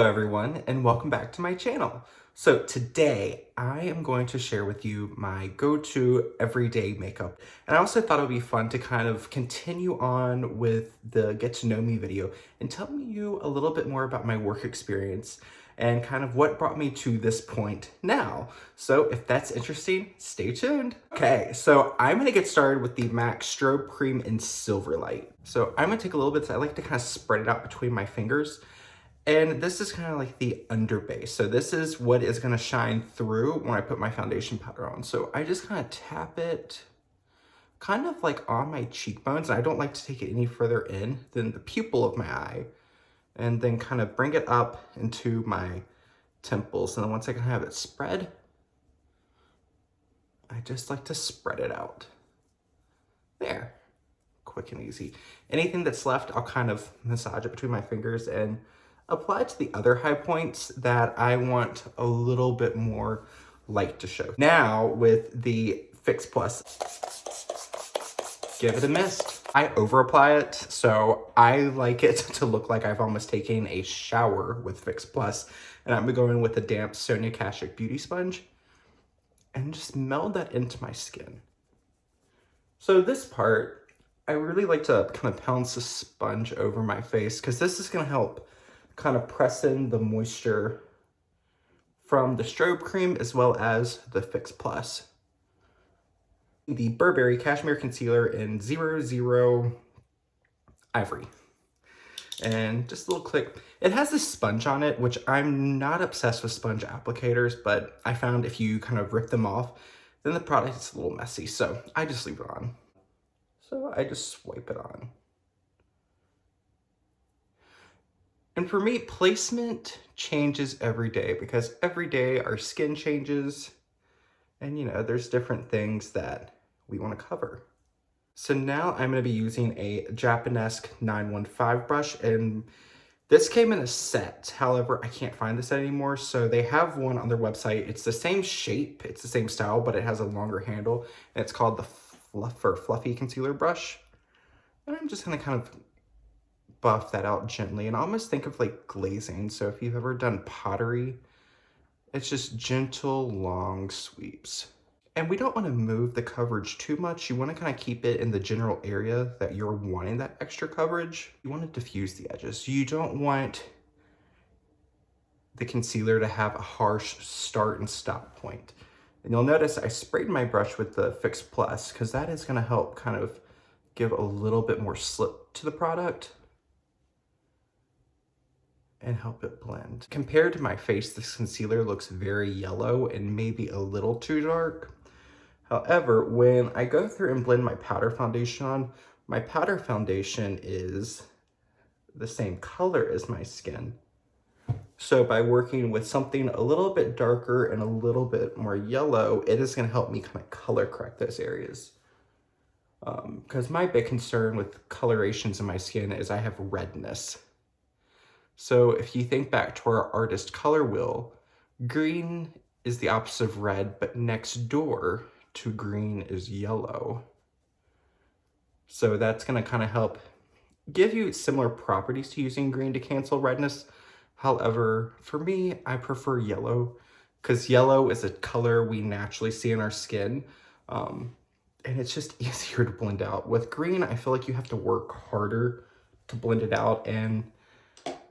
Hello everyone, and welcome back to my channel. So today I am going to share with you my go-to everyday makeup. And I also thought it would be fun to kind of continue on with the get to know me video and tell you a little bit more about my work experience and kind of what brought me to this point now. So if that's interesting, stay tuned. Okay, so I'm gonna get started with the MAC Strobe Cream in Silverlite. So I'm gonna take a little bit, so I like to kind of spread it out between my fingers. And this is kind of like the underbase. So this is what is going to shine through when I put my foundation powder on. So I just kind of tap it kind of like on my cheekbones. And I don't like to take it any further in than the pupil of my eye. And then kind of bring it up into my temples. And then once I can have it spread, I just like to spread it out. There. Quick and easy. Anything that's left, I'll kind of massage it between my fingers and apply to the other high points that I want a little bit more light to show. Now with the Fix Plus, give it a mist. I over apply it, so I like it to look like I've almost taken a shower with Fix Plus. And I'm going with a damp Sonia Kashuk beauty sponge and just meld that into my skin. So this part, I really like to kind of pounce the sponge over my face because this is going to help kind of press in the moisture from the strobe cream as well as the Fix Plus. The Burberry Cashmere Concealer in 00 Ivory. And just a little click. It has this sponge on it, which I'm not obsessed with sponge applicators, but I found if you kind of rip them off, then the product is a little messy, so I just leave it on. So I just swipe it on. And for me, placement changes every day because every day our skin changes and there's different things that we want to cover. So now I'm going to be using a Japanesque 915 brush, and this came in a set. However, I can't find this anymore. So they have one on their website. It's the same shape, it's the same style, but it has a longer handle, and it's called the Fluffy Concealer Brush. And I'm just going to kind of buff that out gently and almost think of like glazing. So if you've ever done pottery, it's just gentle, long sweeps. And we don't want to move the coverage too much. You want to kind of keep it in the general area that you're wanting that extra coverage. You want to diffuse the edges. You don't want the concealer to have a harsh start and stop point. And you'll notice I sprayed my brush with the Fix Plus because that is going to help kind of give a little bit more slip to the product and help it blend. Compared to my face, this concealer looks very yellow and maybe a little too dark. However, when I go through and blend my powder foundation on, my powder foundation is the same color as my skin. So by working with something a little bit darker and a little bit more yellow, it is going to help me kind of color correct those areas. Because my big concern with colorations in my skin is I have redness. So if you think back to our artist color wheel, green is the opposite of red, but next door to green is yellow. So that's going to kind of help give you similar properties to using green to cancel redness. However, for me, I prefer yellow because yellow is a color we naturally see in our skin. And it's just easier to blend out. With green, I feel like you have to work harder to blend it out, and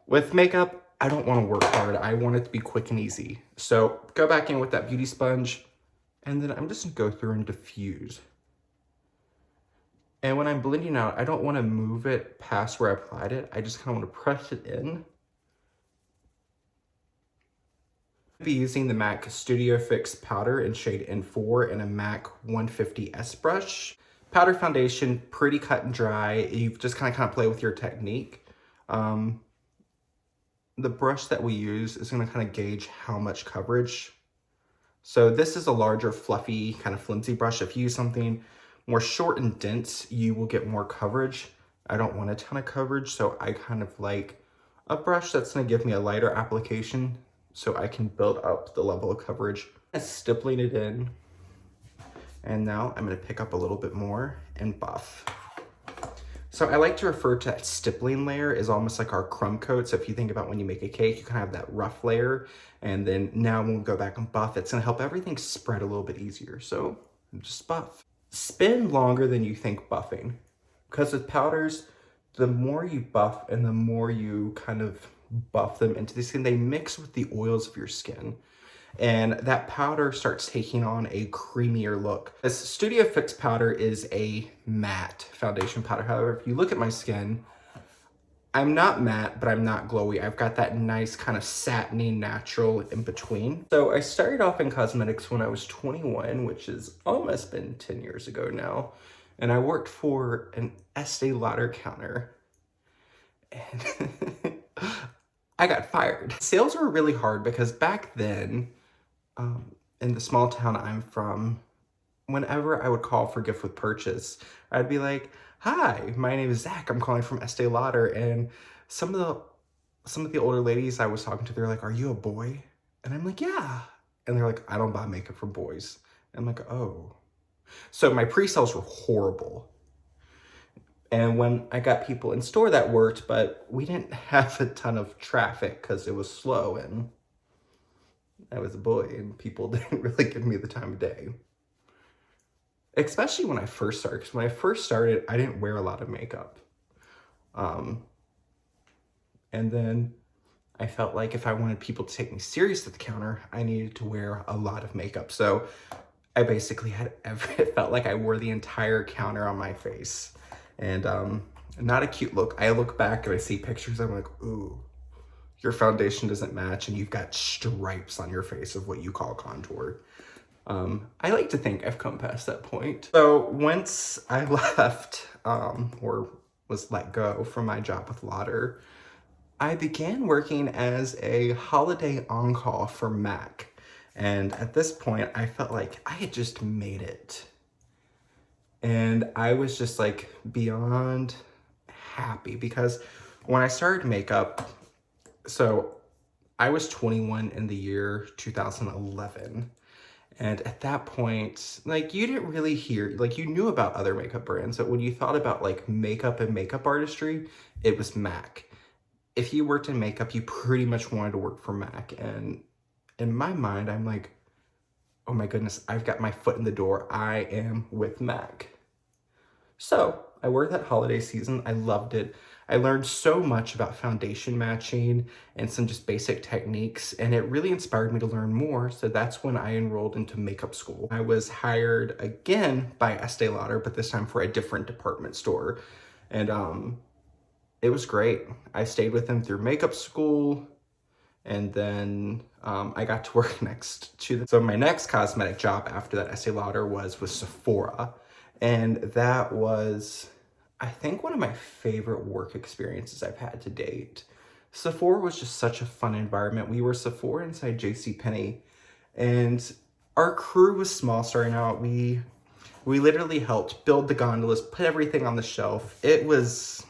with makeup, I don't want to work hard. I want it to be quick and easy. So go back in with that beauty sponge, and then I'm just going to go through and diffuse. And when I'm blending out, I don't want to move it past where I applied it. I just kind of want to press it in. I'll be using the MAC Studio Fix powder in shade N4 and a MAC 150S brush. Powder foundation, pretty cut and dry. You just kind of play with your technique. The brush that we use is going to kind of gauge how much coverage. So this is a larger, fluffy, kind of flimsy brush. If you use something more short and dense, you will get more coverage. I don't want a ton of coverage, so I kind of like a brush that's going to give me a lighter application so I can build up the level of coverage. I'm stippling it in, and now I'm going to pick up a little bit more and buff. So I like to refer to that stippling layer as almost like our crumb coat. So if you think about when you make a cake, you kind of have that rough layer, and then now when we go back and buff, it's gonna help everything spread a little bit easier. So just buff. Spend longer than you think buffing. Because with powders, the more you buff and the more you kind of buff them into the skin, they mix with the oils of your skin. And that powder starts taking on a creamier look. This Studio Fix powder is a matte foundation powder. However, if you look at my skin, I'm not matte, but I'm not glowy. I've got that nice kind of satiny natural in between. So I started off in cosmetics when I was 21, which has almost been 10 years ago now. And I worked for an Estee Lauder counter. And I got fired. Sales were really hard because back then, in the small town I'm from, whenever I would call for gift with purchase, I'd be like, "Hi, my name is Zach. I'm calling from Estee Lauder." And some of the older ladies I was talking to, they're like, "Are you a boy?" And I'm like, "Yeah." And they're like, "I don't buy makeup for boys." I'm like, "Oh." So my pre-sales were horrible. And when I got people in store, that worked, but we didn't have a ton of traffic because it was slow and I was a boy and people didn't really give me the time of day. Especially when I first started, because when I first started, I didn't wear a lot of makeup. And then I felt like if I wanted people to take me serious at the counter, I needed to wear a lot of makeup. So I basically had it felt like I wore the entire counter on my face. And not a cute look. I look back and I see pictures, I'm like, ooh, your foundation doesn't match and you've got stripes on your face of what you call contour. I like to think I've come past that point. So once I left, or was let go from my job with Lauder, I began working as a holiday on-call for MAC. And at this point, I felt like I had just made it. And I was just like beyond happy because when I started makeup, so I was 21 in the year 2011. And at that point, like you didn't really hear, like you knew about other makeup brands, but when you thought about like makeup and makeup artistry, it was MAC. If you worked in makeup, you pretty much wanted to work for MAC. And in my mind, I'm like, oh my goodness, I've got my foot in the door. I am with MAC. So I worked that holiday season. I loved it. I learned so much about foundation matching and some just basic techniques, and it really inspired me to learn more. So that's when I enrolled into makeup school. I was hired again by Estee Lauder, but this time for a different department store. And it was great. I stayed with them through makeup school, and then I got to work next to them. So my next cosmetic job after that Estee Lauder was with Sephora. And that was, I think, one of my favorite work experiences I've had to date. Sephora was just such a fun environment. We were Sephora inside JCPenney, and our crew was small starting out. We literally helped build the gondolas, put everything on the shelf. It was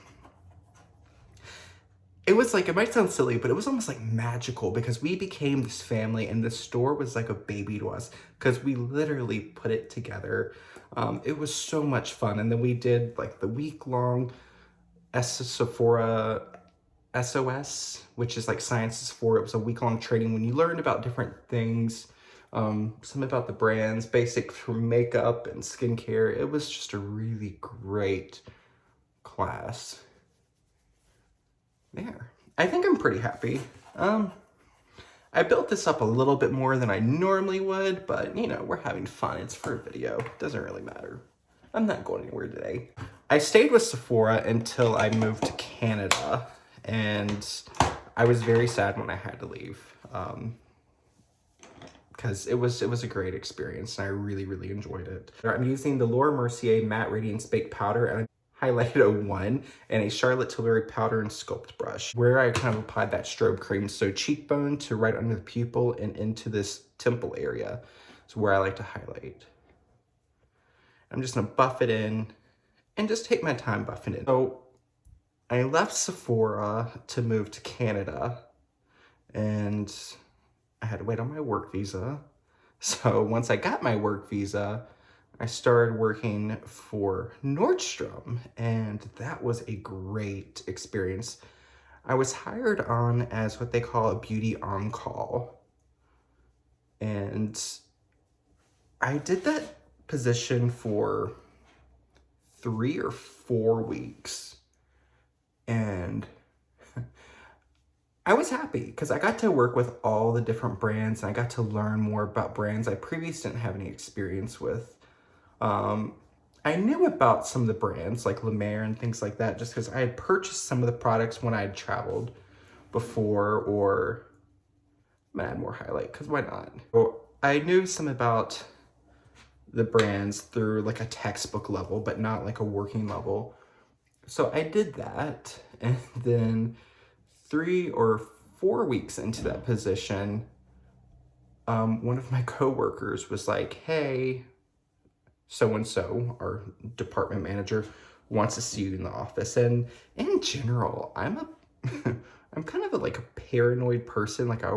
like, it might sound silly, but it was almost like magical because we became this family and the store was like a baby to us because we literally put it together. It was so much fun. And then we did like the week-long Sephora SOS, which is like Science is Sephora. It was a week-long training when you learned about different things, some about the brands, basic for makeup and skincare. It was just a really great class. There. I think I'm pretty happy. I built this up a little bit more than I normally would, but you know, we're having fun. It's for a video. Doesn't really matter. I'm not going anywhere today. I stayed with Sephora until I moved to Canada, and I was very sad when I had to leave. Because it was a great experience and I really, really enjoyed it. I'm using the Mercier Matte Radiance Baked Powder, and highlighted a 1 and a Charlotte Tilbury powder and sculpt brush where I kind of applied that strobe cream. So cheekbone to right under the pupil and into this temple area is where I like to highlight. I'm just gonna buff it in and just take my time buffing it. So I left Sephora to move to Canada and I had to wait on my work visa. So once I got my work visa, I started working for Nordstrom, and that was a great experience. I was hired on as what they call a beauty on-call, and I did that position for 3 or 4 weeks, and I was happy because I got to work with all the different brands, and I got to learn more about brands I previously didn't have any experience with. I knew about some of the brands like La Mer and things like that just because I had purchased some of the products when I had traveled before, or I'm gonna add more highlight because why not? So I knew some about the brands through like a textbook level, but not like a working level. So I did that, and then 3 or 4 weeks into that position, one of my coworkers was like, hey, so-and-so, our department manager, wants to see you in the office. And in general, I'm kind of like a paranoid person. Like I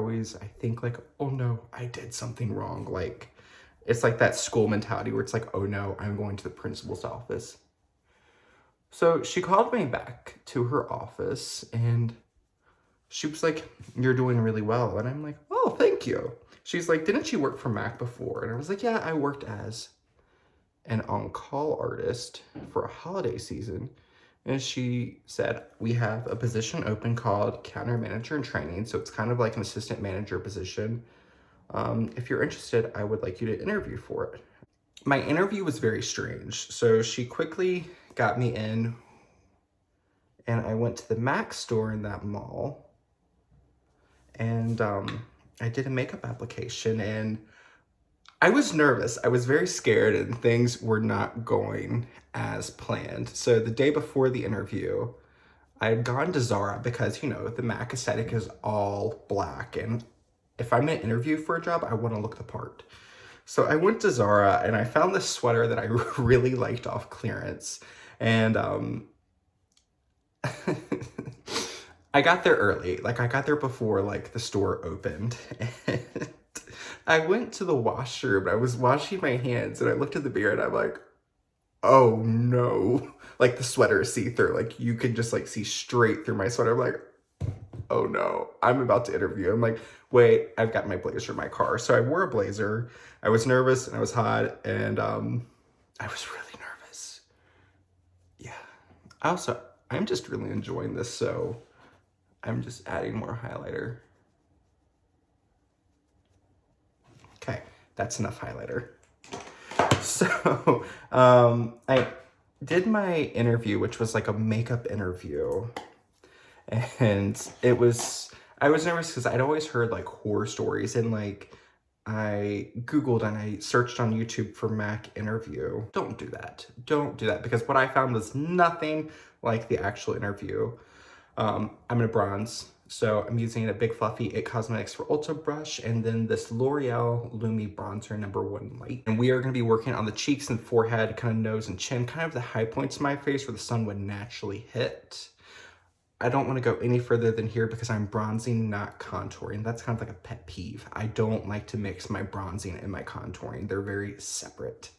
think like, oh no, I did something wrong. Like, it's like that school mentality where it's like, oh no, I'm going to the principal's office. So she called me back to her office and she was like, you're doing really well. And I'm like, oh, thank you. She's like, didn't you work for Mac before? And I was like, yeah, I worked as an on-call artist for a holiday season. And she said, we have a position open called counter manager in training. So it's kind of like an assistant manager position. If you're interested, I would like you to interview for it. My interview was very strange. So she quickly got me in and I went to the Mac store in that mall. And I did a makeup application and I was nervous. I was very scared and things were not going as planned. So the day before the interview, I had gone to Zara because, you know, the Mac aesthetic is all black. And if I'm going to interview for a job, I want to look the part. So I went to Zara and I found this sweater that I really liked off clearance. And I got there early. Like I got there before like the store opened. And I went to the washroom. I was washing my hands and I looked at the mirror and I'm like, oh no. Like the sweater is see-through. Like you can just like see straight through my sweater. I'm like, oh no, I'm about to interview. I'm like, wait, I've got my blazer in my car. So I wore a blazer. I was nervous and I was hot and I was really nervous. Yeah. I'm just really enjoying this. So I'm just adding more highlighter. Okay, that's enough highlighter. So I did my interview, which was like a makeup interview. And I was nervous because I'd always heard like horror stories and like I Googled and I searched on YouTube for Mac interview. Don't do that. Don't do that because what I found was nothing like the actual interview. I'm in a bronze. So I'm using a Big Fluffy It Cosmetics for Ultra Brush and then this L'Oreal Lumi Bronzer #1 Light. And we are going to be working on the cheeks and forehead, kind of nose and chin, kind of the high points of my face where the sun would naturally hit. I don't want to go any further than here because I'm bronzing, not contouring. That's kind of like a pet peeve. I don't like to mix my bronzing and my contouring. They're very separate.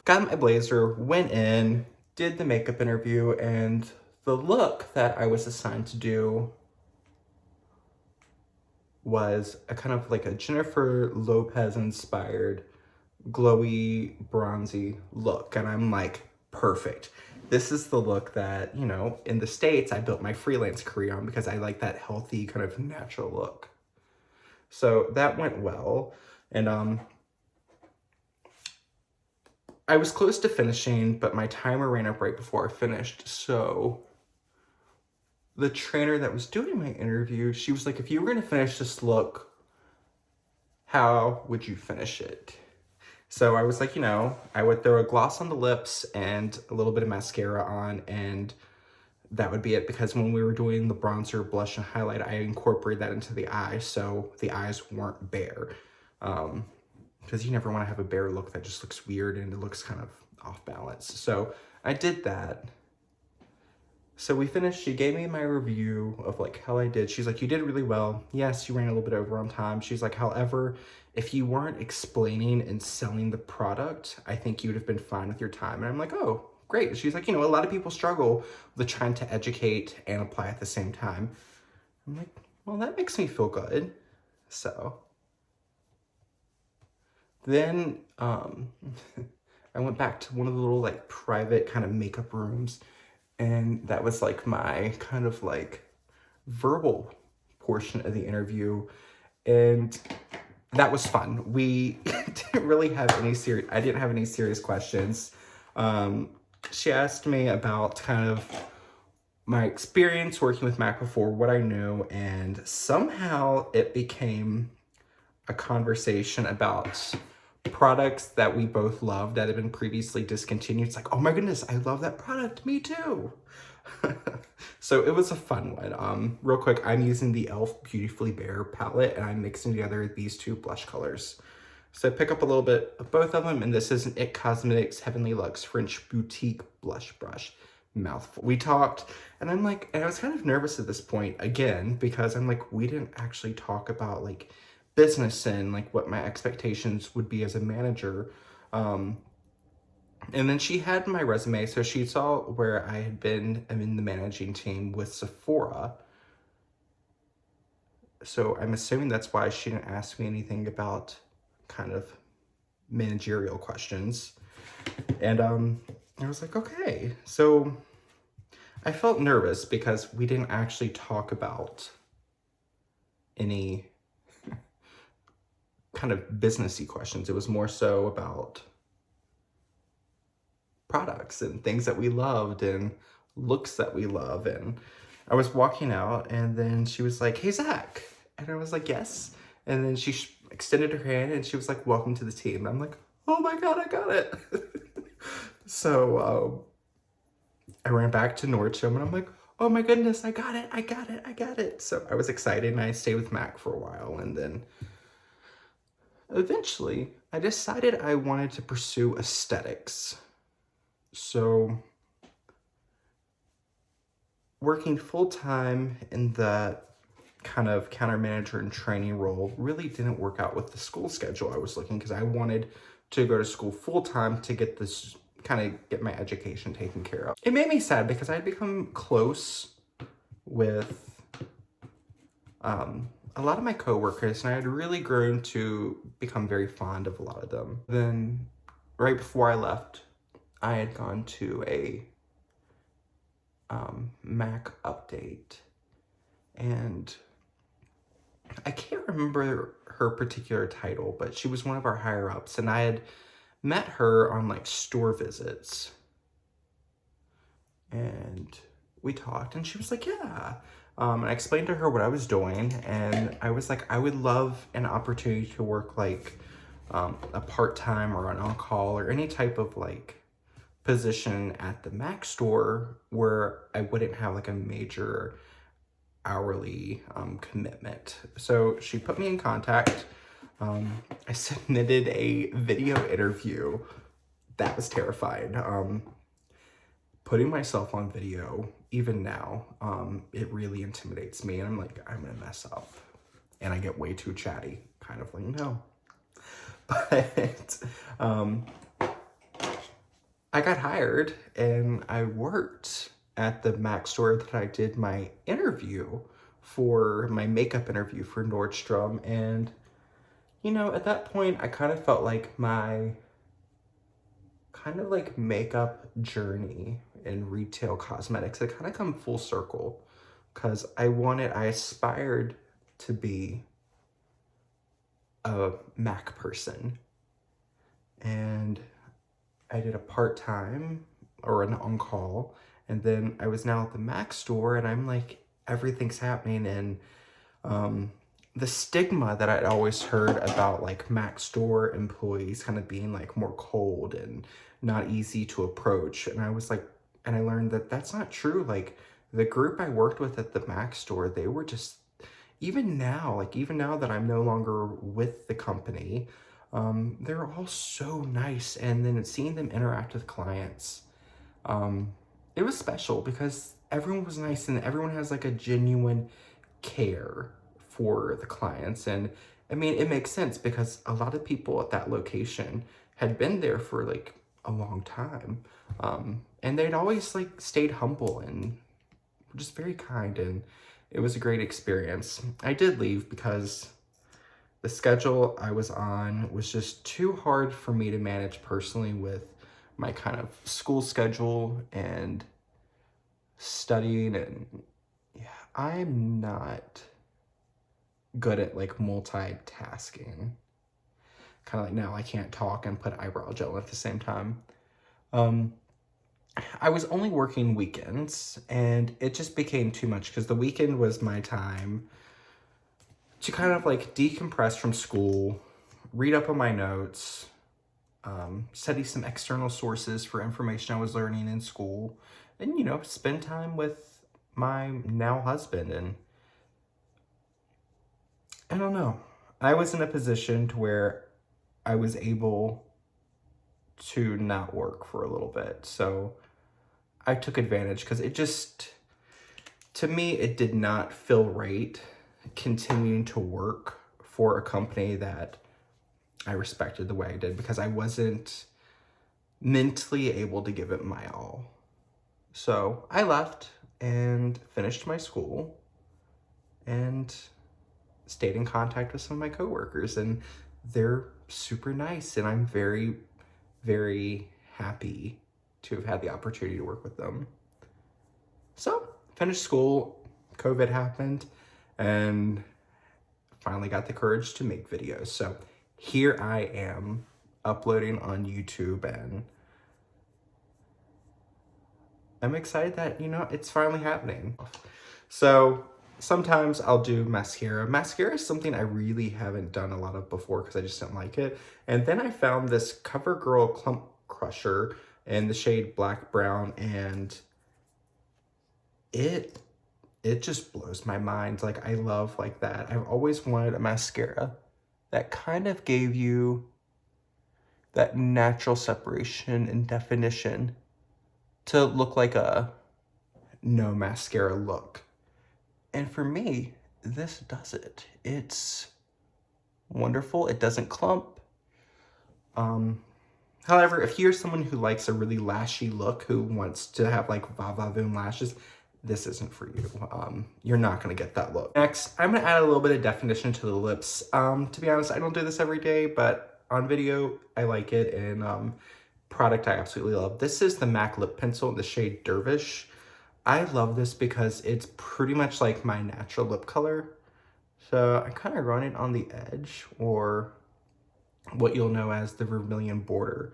Got my blazer, went in, did the makeup interview, and the look that I was assigned to do was a kind of like a Jennifer Lopez inspired glowy bronzy look. And I'm like, perfect. This is the look that, you know, in the States, I built my freelance career on because I like that healthy kind of natural look. So that went well. And I was close to finishing, but my timer ran up right before I finished. So the trainer that was doing my interview, she was like, if you were going to finish this look, how would you finish it? So I was like, you know, I would throw a gloss on the lips and a little bit of mascara on, and that would be it. Because when we were doing the bronzer, blush, and highlight, I incorporated that into the eyes, so the eyes weren't bare. Because you never want to have a bare look that just looks weird and it looks kind of off balance. So I did that. So we finished, she gave me my review of like how I did. She's like, you did really well. Yes, you ran a little bit over on time. She's like, however, if you weren't explaining and selling the product, I think you would have been fine with your time. And I'm like, oh, great. She's like, you know, a lot of people struggle with trying to educate and apply at the same time. I'm like, well, that makes me feel good. So then I went back to one of the little like private kind of makeup rooms, and that was like my kind of like verbal portion of the interview, and that was fun. We didn't really have any serious, I didn't have any serious questions. She asked me about kind of my experience working with Mac before, what I knew, and somehow it became a conversation about products that we both loved that had been previously discontinued. It's like, oh my goodness, I love that product, me too. So it was a fun one. Real quick, I'm using the e.l.f. Beautifully Bare palette, and I'm mixing together these two blush colors. So pick up a little bit of both of them, and this is an IT Cosmetics Heavenly Luxe French Boutique Blush Brush. Mouthful. We talked, and I'm like, and I was kind of nervous at this point again, because I'm like, we didn't actually talk about like business and like what my expectations would be as a manager. And then she had my resume, so she saw where I had been in the managing team with Sephora. So I'm assuming that's why she didn't ask me anything about kind of managerial questions. And I was like, okay. So I felt nervous because we didn't actually talk about any kind of businessy questions. It was more so about products and things that we loved and looks that we love. And I was walking out, and then she was like, hey, Zach. And I was like, yes. And then she extended her hand, and she was like, welcome to the team. I'm like, oh my God, I got it. So I ran back to Nordstrom, and I'm like, oh my goodness, I got it, I got it, I got it. So I was excited, and I stayed with Mac for a while, and then eventually I decided I wanted to pursue aesthetics. So working full-time in the kind of counter manager and training role really didn't work out with the school schedule I was looking, because I wanted to go to school full-time to get this, kind of get my education taken care of. It made me sad because I had become close with a lot of my coworkers, and I had really grown to become very fond of a lot of them. Then right before I left, I had gone to a Mac update, and I can't remember her particular title, but she was one of our higher ups, and I had met her on like store visits, and we talked, and she was like, yeah. And I explained to her what I was doing, and I was like, I would love an opportunity to work like a part-time or an on-call or any type of like position at the Mac store where I wouldn't have like a major hourly commitment. So she put me in contact. I submitted a video interview. That was terrifying. Putting myself on video, even now, it really intimidates me, and I'm like, I'm gonna mess up. And I get way too chatty, kind of like, no. But I got hired, and I worked at the Mac store that I did my interview for, my makeup interview for Nordstrom. And, you know, at that point, I kind of felt like my kind of like makeup journey in retail cosmetics had kind of come full circle, because I aspired to be a Mac person. And I did a part-time or an on-call, and then I was now at the Mac store, and I'm like, everything's happening. And the stigma that I'd always heard about like Mac store employees kind of being like more cold and not easy to approach, and I was like, and I learned that that's not true. Like the group I worked with at the Mac store, they were just, even now that I'm no longer with the company, they're all so nice. And then seeing them interact with clients, it was special, because everyone was nice and everyone has like a genuine care for the clients. And I mean, it makes sense because a lot of people at that location had been there for like a long time. And they'd always like stayed humble and just very kind, and it was a great experience. I did leave because the schedule I was on was just too hard for me to manage personally with my kind of school schedule and studying, and yeah, I'm not good at like multitasking. Kind of like now I can't talk and put eyebrow gel at the same time. I was only working weekends and it just became too much because the weekend was my time to kind of like decompress from school, read up on my notes, study some external sources for information I was learning in school, and, you know, spend time with my now husband. And I don't know, I was in a position to where I was able to not work for a little bit. So I took advantage because it just, to me, it did not feel right continuing to work for a company that I respected the way I did, because I wasn't mentally able to give it my all. So I left and finished my school and stayed in contact with some of my coworkers, and they're super nice, and I'm very, very happy to have had the opportunity to work with them. So finished school, COVID happened, and finally got the courage to make videos. So here I am uploading on YouTube, and I'm excited that, you know, it's finally happening. So sometimes I'll do mascara. Mascara is something I really haven't done a lot of before because I just don't like it. And then I found this CoverGirl Clump Crusher in the shade Black Brown, and it just blows my mind. Like, I love like that. I've always wanted a mascara that kind of gave you that natural separation and definition to look like a no mascara look. And for me, this does it. It's wonderful. It doesn't clump. However, if you're someone who likes a really lashy look, who wants to have like va-va-voom lashes, this isn't for you. You're not gonna get that look. Next, I'm gonna add a little bit of definition to the lips. To be honest, I don't do this every day, but on video, I like it, and product I absolutely love. This is the MAC Lip Pencil in the shade Dervish. I love this because it's pretty much like my natural lip color. So I kind of run it on the edge, or what you'll know as the vermilion border,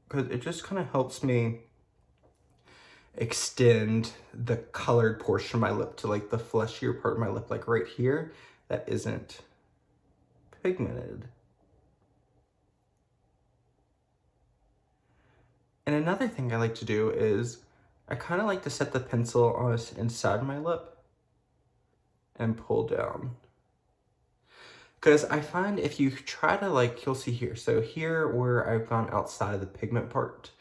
because it just kind of helps me extend the colored portion of my lip to like the fleshier part of my lip, like right here, that isn't pigmented. And another thing I like to do is I kind of like to set the pencil on inside my lip and pull down. Because I find if you try to, like, you'll see here. So here where I've gone outside of the pigment part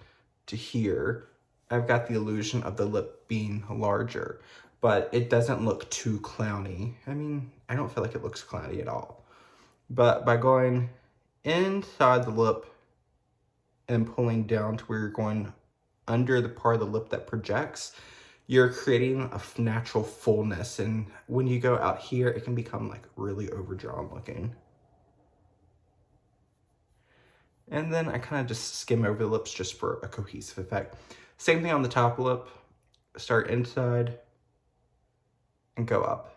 to here, I've got the illusion of the lip being larger, but it doesn't look too clowny. I mean, I don't feel like it looks clowny at all. But by going inside the lip and pulling down to where you're going under the part of the lip that projects, you're creating a natural fullness. And when you go out here, it can become like really overdrawn looking. And then I kind of just skim over the lips just for a cohesive effect. Same thing on the top lip. Start inside and go up.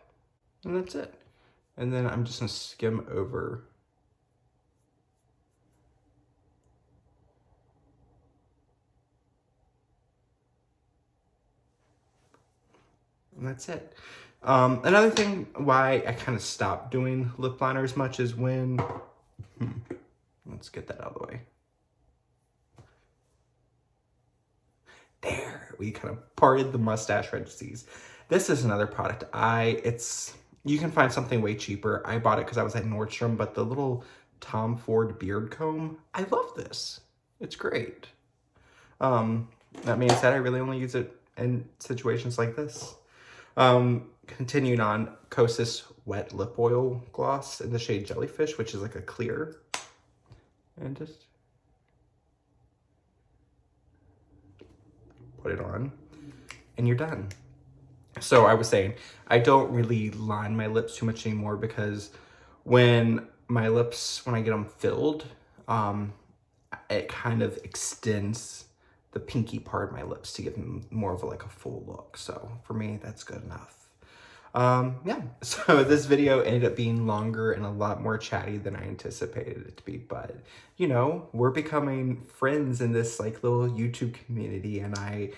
And that's it. And then I'm just gonna skim over. And that's it. Another thing why I kind of stopped doing lip liner as much is when, let's get that out of the way. There, we kind of parted the mustache registries. This is another product. You can find something way cheaper. I bought it because I was at Nordstrom, but the little Tom Ford beard comb, I love this. It's great. That being said, I really only use it in situations like this. Continuing on, Kosas Wet Lip Oil Gloss in the shade Jellyfish, which is like a clear. And just put it on and you're done. So I was saying, I don't really line my lips too much anymore because when I get them filled, it kind of extends the pinky part of my lips to give them more of like a full look. So for me, that's good enough. Yeah, so this video ended up being longer and a lot more chatty than I anticipated it to be, but you know, we're becoming friends in this like little YouTube community, and I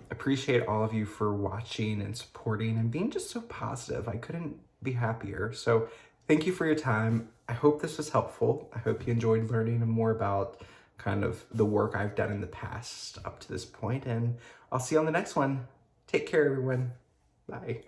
appreciate all of you for watching and supporting and being just so positive. I couldn't be happier. So thank you for your time. I hope this was helpful. I hope you enjoyed learning more about kind of the work I've done in the past up to this point, and I'll see you on the next one. Take care, everyone. Bye.